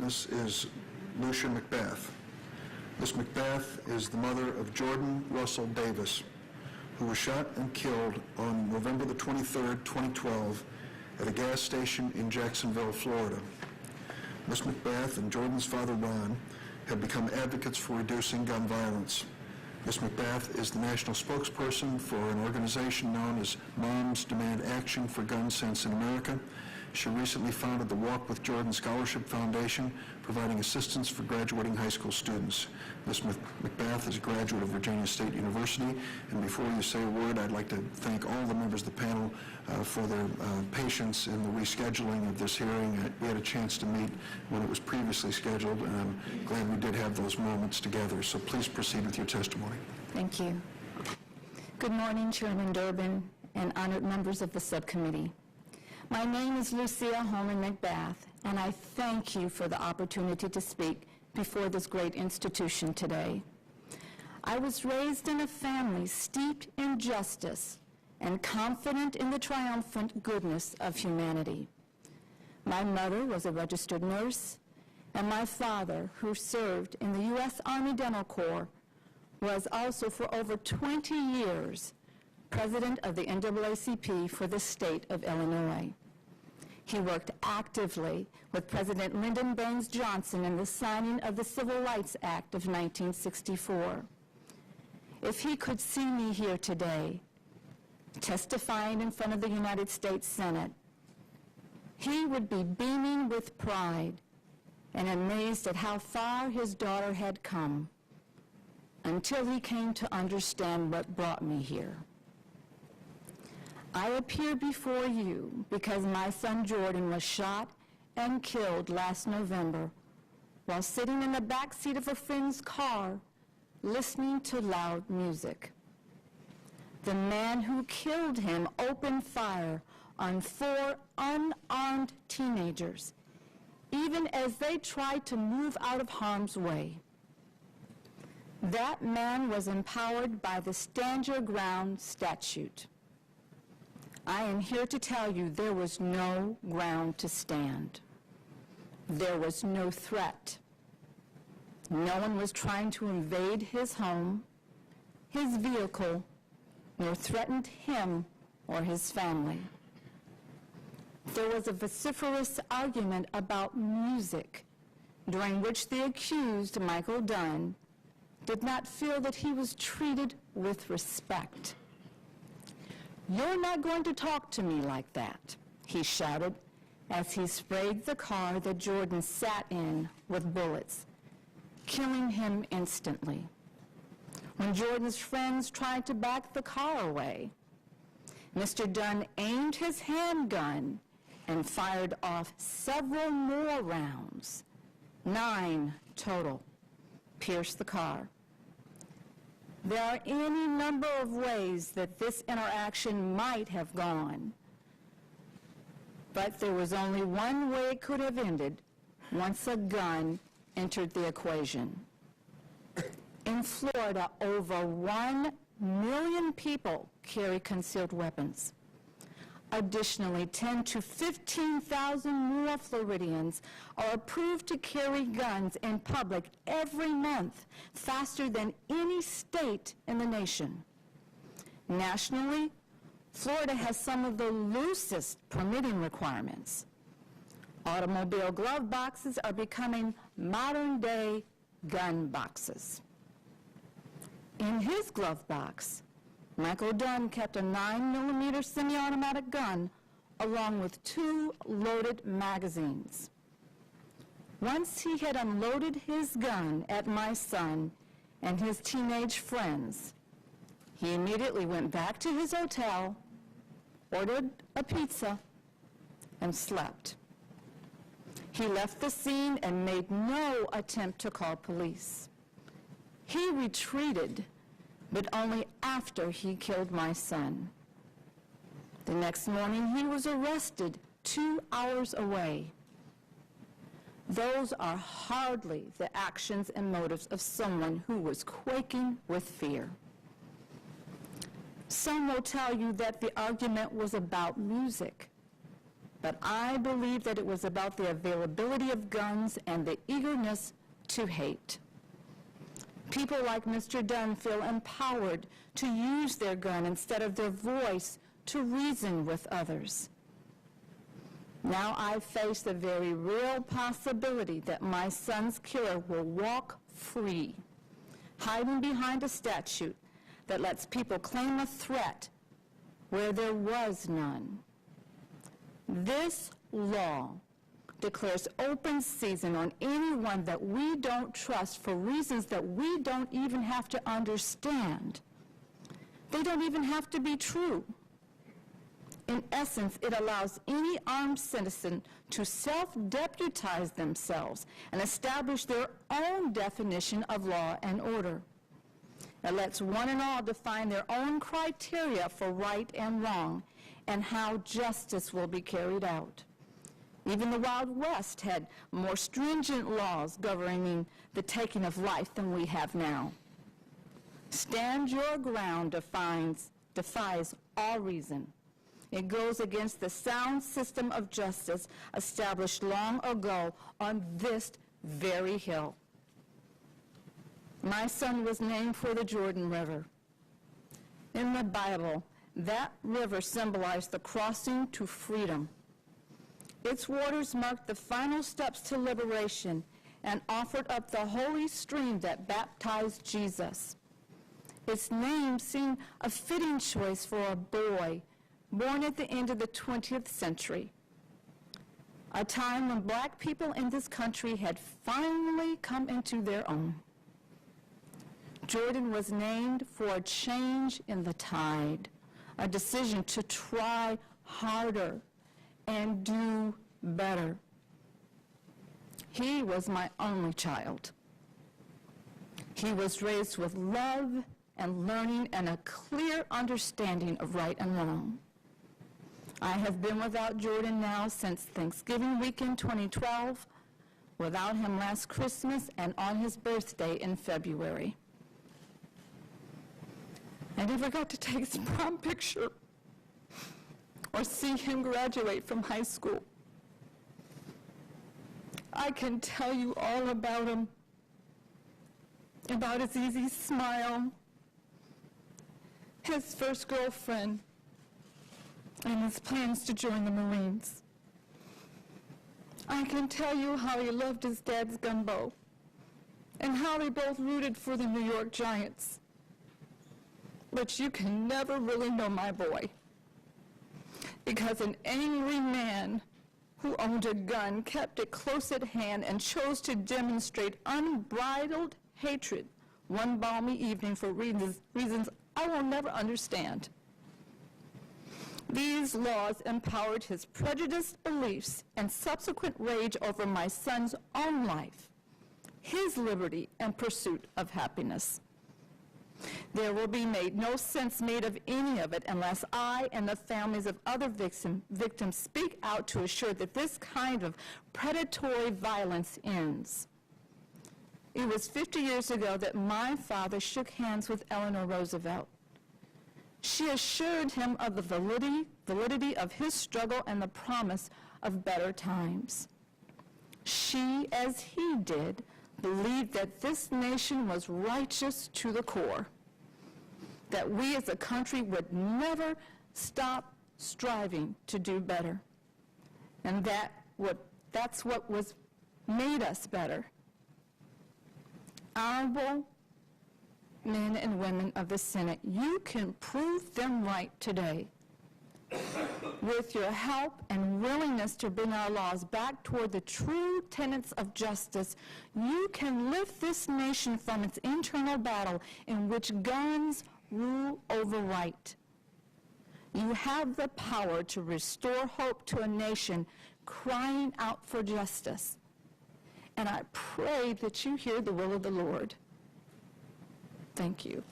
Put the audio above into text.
witness is Lucia McBath. Ms. McBath is the mother of Jordan Russell Davis, who was shot and killed on November the 23rd, 2012, at a gas station in Jacksonville, Florida. Ms. McBath and Jordan's father, Ron, have become advocates for reducing gun violence. Ms. McBath is the national spokesperson for an organization known as Moms Demand Action for Gun Sense in America. She recently founded the Walk with Jordan Scholarship Foundation, providing assistance for graduating high school students. Ms. McBath is a graduate of Virginia State University, and before you say a word, I'd like to thank all the members of the panel for their patience in the rescheduling of this hearing. We had a chance to meet when it was previously scheduled, and I'm glad we did have those moments together. So please proceed with your testimony. Thank you. Good morning, Chairman Durbin and honored members of the subcommittee. My name is Lucia McBath, and I thank you for the opportunity to speak before this great institution today. I was raised in a family steeped in justice and confident in the triumphant goodness of humanity. My mother was a registered nurse, and my father, who served in the U.S. Army Dental Corps, was also for over 20 years president of the NAACP for the state of Illinois. He worked actively with President Lyndon Baines Johnson in the signing of the Civil Rights Act of 1964. If he could see me here today, testifying in front of the United States Senate, he would be beaming with pride and amazed at how far his daughter had come until he came to understand what brought me here. I appear before you because my son Jordan was shot and killed last November while sitting in the back seat of a friend's car listening to loud music. The man who killed him opened fire on 4 unarmed teenagers, even as they tried to move out of harm's way. That man was empowered by the Stand Your Ground statute. I am here to tell you there was no ground to stand. There was no threat. No one was trying to invade his home, his vehicle, nor threatened him or his family. There was a vociferous argument about music, during which the accused, Michael Dunn, did not feel that he was treated with respect. "You're not going to talk to me like that," he shouted as he sprayed the car that Jordan sat in with bullets, killing him instantly. When Jordan's friends tried to back the car away, Mr. Dunn aimed his handgun and fired off several more rounds, 9 total, pierced the car. There are any number of ways that this interaction might have gone, but there was only one way it could have ended once a gun entered the equation. In Florida, over 1 million people carry concealed weapons. Additionally, 10,000 to 15,000 more Floridians are approved to carry guns in public every month, faster than any state in the nation. Nationally, Florida has some of the loosest permitting requirements. Automobile glove boxes are becoming modern-day gun boxes. In his glove box, Michael Dunn kept a 9mm semi-automatic gun along with 2 loaded magazines. Once he had unloaded his gun at my son and his teenage friends, he immediately went back to his hotel, ordered a pizza, and slept. He left the scene and made no attempt to call police. He retreated, but only after he killed my son. The next morning, he was arrested 2 hours away. Those are hardly the actions and motives of someone who was quaking with fear. Some will tell you that the argument was about music. but I believe that it was about the availability of guns and the eagerness to hate. People like Mr. Dunn feel empowered to use their gun instead of their voice to reason with others. Now I face the very real possibility that my son's killer will walk free, hiding behind a statute that lets people claim a threat where there was none. This law declares open season on anyone that we don't trust for reasons that we don't even have to understand. They don't even have to be true. In essence, it allows any armed citizen to self-deputize themselves and establish their own definition of law and order. It lets one and all define their own criteria for right and wrong and how justice will be carried out. Even the Wild West had more stringent laws governing the taking of life than we have now. Stand your ground defies all reason. It goes against the sound system of justice established long ago on this very hill. My son was named for the Jordan River. In the Bible, that river symbolized the crossing to freedom. Its waters marked the final steps to liberation and offered up the holy stream that baptized Jesus. Its name seemed a fitting choice for a boy born at the end of the 20th century, a time when black people in this country had finally come into their own. Jordan was named for a change in the tide, a decision to try harder and do better. He was my only child. He was raised with love and learning and a clear understanding of right and wrong. I have been without Jordan now since Thanksgiving weekend 2012, without him last Christmas, and on his birthday in February. I never got to take his prom picture or see him graduate from high school. I can tell you all about him, about his easy smile, his first girlfriend, and his plans to join the Marines. I can tell you how he loved his dad's gumbo and how they both rooted for the New York Giants. But you can never really know my boy, because an angry man who owned a gun kept it close at hand and chose to demonstrate unbridled hatred one balmy evening for reasons I will never understand. These laws empowered his prejudiced beliefs and subsequent rage over my son's own life, his liberty and pursuit of happiness. There will be no sense made of any of it unless I and the families of other victims speak out to assure that this kind of predatory violence ends. It was 50 years ago that my father shook hands with Eleanor Roosevelt. She assured him of the validity of his struggle and the promise of better times. She, as he did, believed that this nation was righteous to the core, that we as a country would never stop striving to do better, and that's what was made us better. Honorable men and women of the Senate, you can prove them right today. With your help and willingness to bring our laws back toward the true tenets of justice, you can lift this nation from its internal battle in which guns rule over right. You have the power to restore hope to a nation crying out for justice. And I pray that you hear the will of the Lord. Thank you.